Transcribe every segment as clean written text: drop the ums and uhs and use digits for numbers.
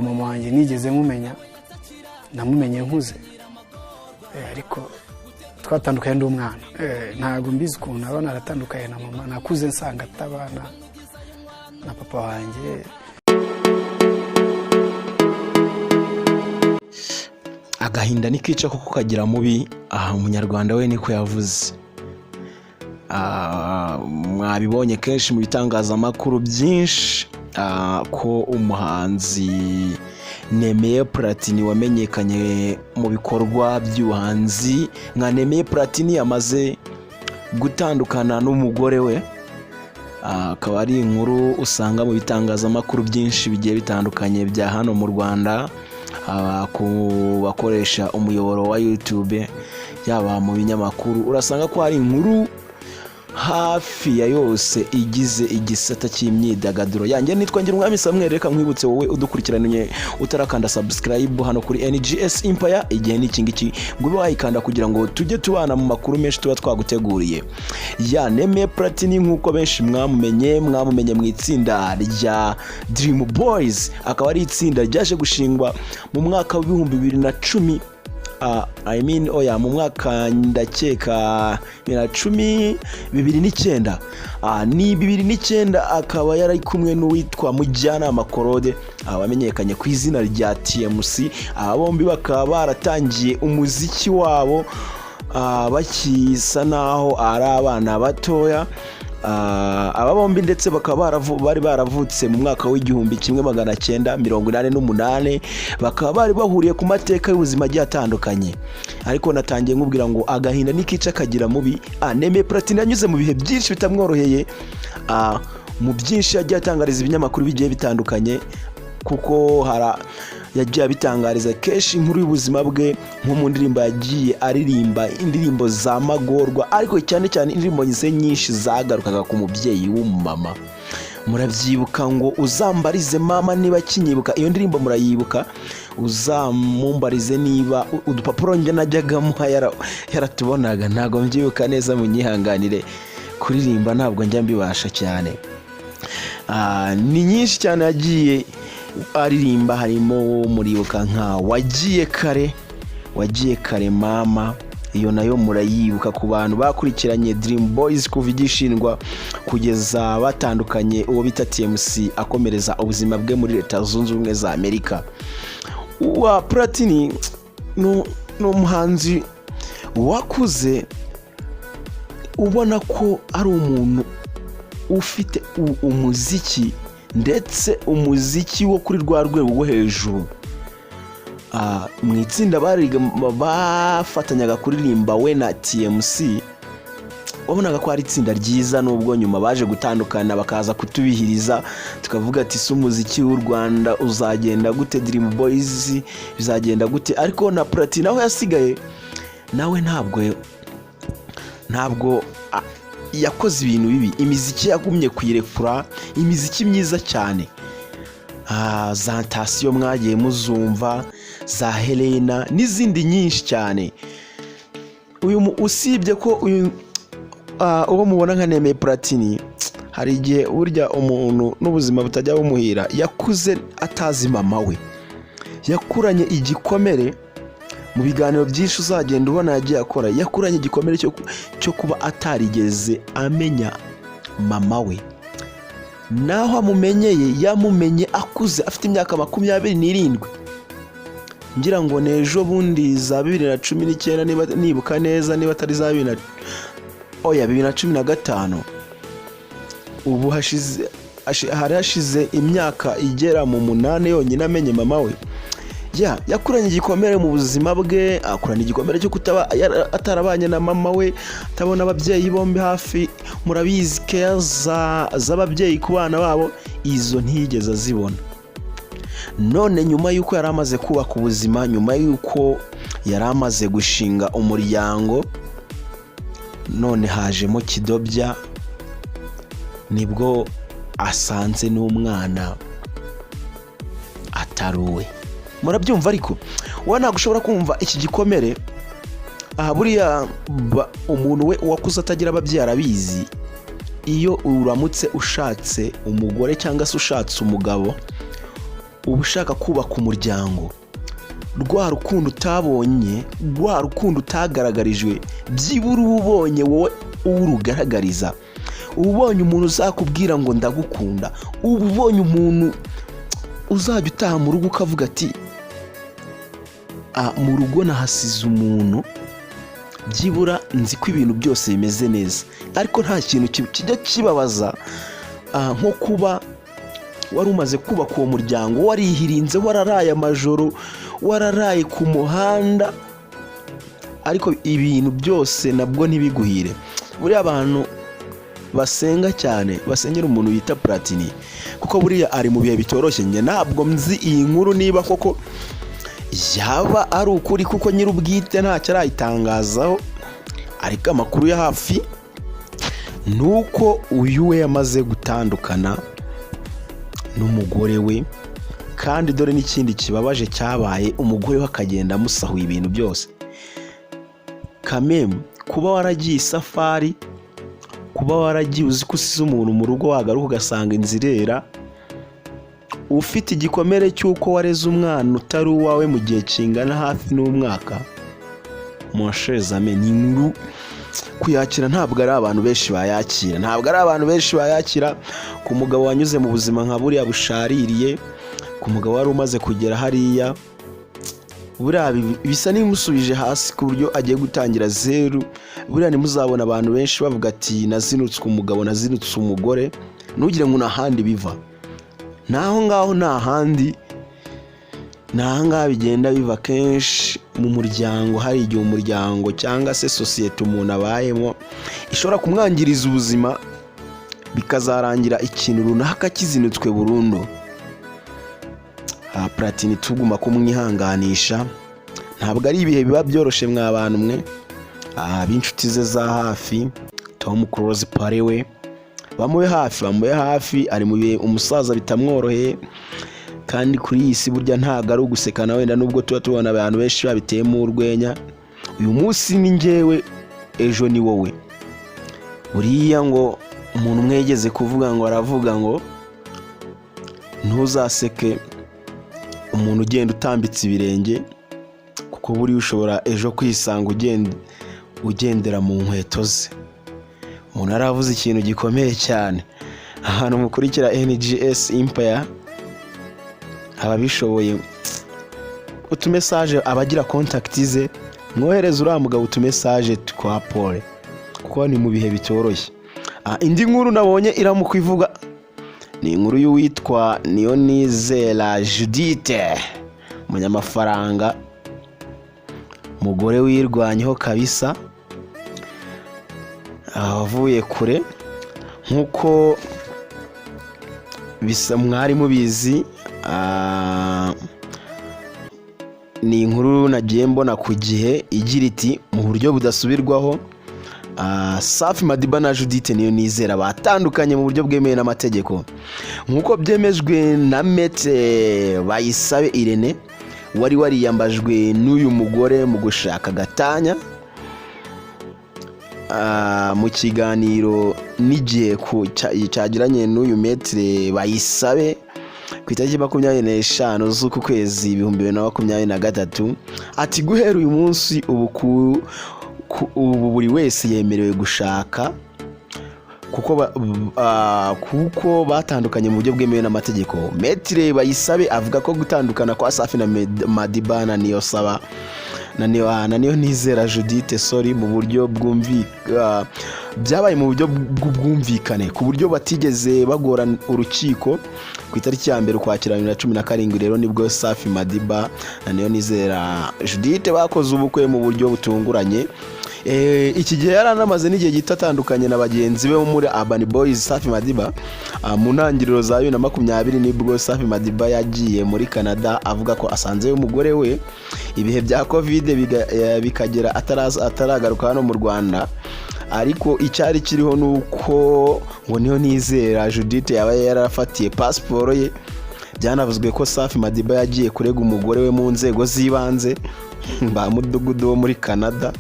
ntabwo mama wanjye nigeze mumenya, namumenye nkuze, ariko twatandukanye ndi umwana. Ntabwo mbizi ukuntu aba naratandukanye na mama, nakuze nsanga atabana na papa wanjye. Agahinda nikica kuko kagira mubi. Umunyarwanda we niko yavuze. Mwabibonye kenshi mu bitangazamakuru byinshi ko umuhanzi Nemeye Platin wamenyekanye mu bikorwa by'ubuhanzi nka Nemeye Platin yamaze gutandukana n'umugore we. Akaba ari inkuru usanga mu bitangazamakuru byinshi bigiye bitandukanye bya hano mu Rwanda, ku bakoresha umuyoboro wa YouTube, yaba mu binyamakuru. Urasanga ko hari inkuru hafi ya yose igize igisata cy'imyidagaduro. Yanjye nitwa Ngirumwami Samuel, reka nkwibutse wowe udukurikiranye utarakanda subscribe hano kuri NGS Empire, igihe n'iki ngiki ngo wayikanda kugira ngo tujye tubana mu makuru menshi tuba twaguteguriye. Nemeye Platin nkuko benshi mwamumenye mu itsinda rya Dream Boys, akaba ari itsinda ryaje gushingwa mu mwaka wa 2010. Mu mwaka ndakeka 2009. Ni 2009 akaba yari kumwe n'uwitwa Mujyanama Claude, abamenyekanye ku izina rya TMC. Bombi bakaba baratangiye umuziki wabo bakisa naho ari abana batoya. Aba bombi ndetse bakaba bari baravutse mu mwaka w'1988. bakaba bari bahuriye ku mateka y'ubuzima agiye atandukanye, ariko natangiye nkubwira ngo agahinda nikica kagira mubi. Nemeye Platin yanyuze mu bihe byinshi bitamworoheye, mu byinshi yagiye atangariza ibinyamakuru bigiye bitandukanye, kuko yagiye abitangariza kenshi inkuru y'ubuzima bwe, nko mu ndirimbo yagiye aririmba indirimbo za magorwa, ariko cyane cyane indirimbo nyinshi zagarukaga ku mubyeyi w'umumama. Murabyibuka ngo uzambarize mama niba kinyibuka, iyo ndirimbo murayibuka. Uzamumbarize niba udupapuro njye najyaga muha yaratubonaga. Ntago mbyibuka neza, munyihanganire, kuririmba ntabwo njya mbibasha cyane. Ni nyinshi cyane yagiye aririmba, harimo muribuka nka wagiye kare mama, iyo nayo murayibuka ku bantu bakurikiranye Dream Boys kuva igishingwa kugeza batandukanye. Uwo bita TMC akomereza ubuzima bwe muri Leta Zunze Ubumwe za Amerika. Platin no umuhanzi wakuze ubona ko ari umuntu ufite umuziki, ndetse umuziki wo kuri rwa rwego rwo hejuru. Mu itsinda bafatanyaga kuririmba we na TMC, wabonaga ko ari itsinda ryiza, nubwo nyuma baje gutandukana bakaza kutubihiriza, tukavuga ati si umuziki w'u Rwanda uzagenda gute, Dream Boys bizagenda gute. Ariko na Platin aho yasigaye nawe ntabwo yakoze ibintu bibi. Imiziki yagumye kuyirekura, imiziki myiza cyane. Za Ntasiyo mwagiye muzumva, za Helena n'izindi nyinshi cyane. Usibye ko uwo mubona nka Nemeye Platin, hari igihe burya umuntu n'ubuzima butajya bumuhira. Yakuze atazi mama we, yakuranye igikomere. Mu biganiro byinshi uzagenda ubona yagiye akora, yakuranye igikomere cyo kuba atarigeze amenya mama we. Naho amumenyeye, yamumenye akuze afite imyaka 27. Ngira ngo nejo bundi za 2019 niba nibuka neza, niba atari za 2015. Ubu hashize imyaka igera mu 8 yonyine amenye mama we. Yakuranye igikomere mu buzima bwe, akuranye igikomere cyo kutaba atarabanye na mama we, atabona ababyeyi bombi hafi. Murabizi z'ababyeyi ku bana babo, izo ntiyigeze azibona. None nyuma y'uko yari amaze kubaka ubuzima, nyuma y'uko yari amaze gushinga umuryango, none hajemo kidobya, nibwo asanze n'umwana ataruwe. Murabyumva, ariko ntabwo ushobora kumva iki gikomere. Buriya umuntu we wakuze atagira ababyeyi arabizi. Iyo uramutse ushatse umugore cyangwa se ushatse umugabo, uba ushaka kubaka umuryango, rwa rukundo utabonye, rwa rukundo utagaragarijwe, byibura uba ubonye wowe urugaragariza, uba ubonye umuntu uzakubwira ngo ndagukunda, uba ubonye umuntu uzajya utaha mu rugo ukavuga ati mu rugo nahasize umuntu, byibura nzi ko ibintu byose bimeze neza. Ariko nta kintu kijya kibabaza nko kuba wari umaze kubaka uwo muryango, warihirinze, wararaye amajoro, wararaye ku muhanda, ariko ibintu byose nabwo ntibiguhire. Buriya abantu basenga cyane basengera umuntu bita Platini, kuko buriya ari mu bihe bitoroshye. Njye ntabwo mzi iyi nkuru niba koko yaba ari ukuri, kuko nyir'ubwite ntacyo arayitangazaho, ariko amakuru ya hafi nuko uyu we yamaze gutandukana n'umugore we, kandi dore n'ikindi kibabaje cyabaye, umugore we akagenda amusahuye ibintu byose. Kameme kuba waragiye isafari, kuba waragiye uzi ko usize umuntu mu rugo, wagaruka ugasanga inzirera, ufite igikomere cy'uko wareze umwana utari uwawe mu gihe kingana hafi n'umwaka, monshezame, ni inkuru kuyakira ntabwo ari abantu benshi bayakira, ku mugabo wanyuze mu buzima nka buriya bushaririye, ku mugabo wari umaze kugera hariya, buriya bisa n'imusubije hasi ku buryo agiye gutangira zeru. Buriya nimuzabona abantu benshi bavuga ati nazinutswe umugabo, nazinutswe umugore, ntugire ngo n'ahandi biva, naho ngaho n'ahandi, n'ahangaha bigenda biva kenshi mu muryango. Hari igihe umuryango cyangwa se sosiyete umuntu abayemo ishobora kumwangiriza ubuzima, bikazarangira ikintu runaka kizinutswe burundu. Platini tuguma kumwihanganisha, ntabwo ari ibihe biba byoroshye mwa bantu mwe. B'inshuti ze za hafi, Tom Close pare we, bamuye hafi, ari mu bihe umusaza bitamworoheye, kandi kuri iyi si burya ntabwo ari ugusekana, wenda nubwo tuba tubona abantu benshi babiteyemo urwenya. Uyu munsi ni njyewe, ejo ni wowe. Buriya ngo umuntu umwe yigeze kuvuga ngo, aravuga ngo ntuzaseke umuntu ugenda utambitse ibirenge, kuko buriya ushobora ejo kwisanga ugendera mu nkweto ze. Umuntu aravuze ikintu gikomeye cyane. Ahantu mukurikira NGS Empire, ababishoboye utumesaje, abagira contact ze, mwohereze uriya mugabo utumesaje twa Paul, kuko ni mu bihe bitoroshye. Indi nkuru nabonye iramukwivuga ni inkuru y'uwitwa Niyonizera Judith, umunyamafaranga, umugore wirwanyeho kabisa, avuye kure, nk'uko bisa mwari mubizi. Ni inkuru nagiye mbona ku gihe igira iti mu buryo budasubirwaho, Safi Madiba na Judith Niyonizera batandukanye mu buryo bwemewe n'amategeko, nk'uko byemejwe na Maître Bayisabe Irene wari wariyambajwe n'uyu mugore mu gushaka gatanya. Mu kiganiro n'igihe cyagiranye n'uyu Maître Bayisabe ku itariki 25 z'uku kwezi 2023, ati guhera uyu munsi ubu buri wese yemerewe gushaka, kuko batandukanye mu buryo bwemewe n'amategeko. Maître Bayisabe avuga ko gutandukana kwa Safi na Madiba na Niyonizera Judith mu buryo byabaye mu buryo bw'ubwumvikane, ku buryo batigeze bagora urukiko. Ku itariki ya mbere Ukwakira 2017 rero nibwo Safi Madiba na Niyonizera Judith bakoze ubukwe mu buryo butunguranye. Iki gihe yaranamaze n'igihe gito atandukanye na bagenzi be muri Urban Boys. Safi Madiba mu ntangiriro za 2020 nibwo Safi Madiba yagiye muri Canada, avuga ko asanzeyo umugore we ibihe bya Covid bikagera ataragaruka hano mu Rwanda. Ariko icyari kiriho nuko ngo Niyonizera Judith yaba yarafatiye passport ye. Byanavuzwe ko Safi Madiba yagiye kurega umugore we mu nzego z'ibanze ba mudugudu wo muri Canada,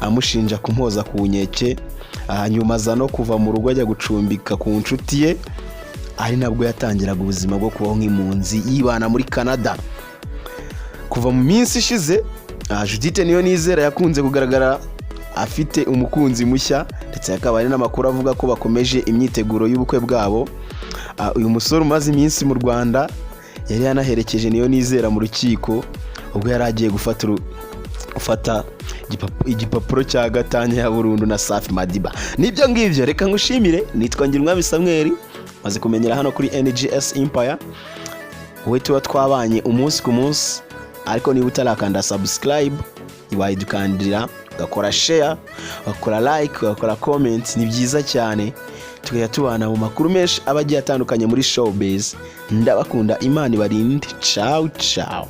amushinja kumpoza ku nkeke. Nyuma za no kuva mu rugo ajya gucumbika ku nshuti ye, ari nabwo yatangiraga ubuzima bwo kubaho nk'impunzi yibana muri Canada. Kuva mu minsi ishize Judith Niyonizera yakunze kugaragara afite umukunzi mushya, ndetse akaba ari n'amakuru avuga ko bakomeje imyiteguro y'ubukwe bwabo. Uyu musore umaze iminsi mu Rwanda yari yanaherekeje Niyonizera mu rukiko ubwo yari agiye gufata igipapuro cya gatanya ya burundu na Safi Madiba. Nibyo ngibyo, reka ngushimire. Nitwa Ngirumwami Samuel, maze kumenyera hano kuri NGS Empire. Wowe tuba twabanye umunsi ku munsi, ariko niba utarakanda subscribe iwayidukandira, ugakora share, ugakora like, ugakora comment, ni byiza cyane. Tukajya tubana mu makuru menshi abagiye atandukanye muri showbiz. Ndabakunda, Imana ibarinde. Ciao ciao.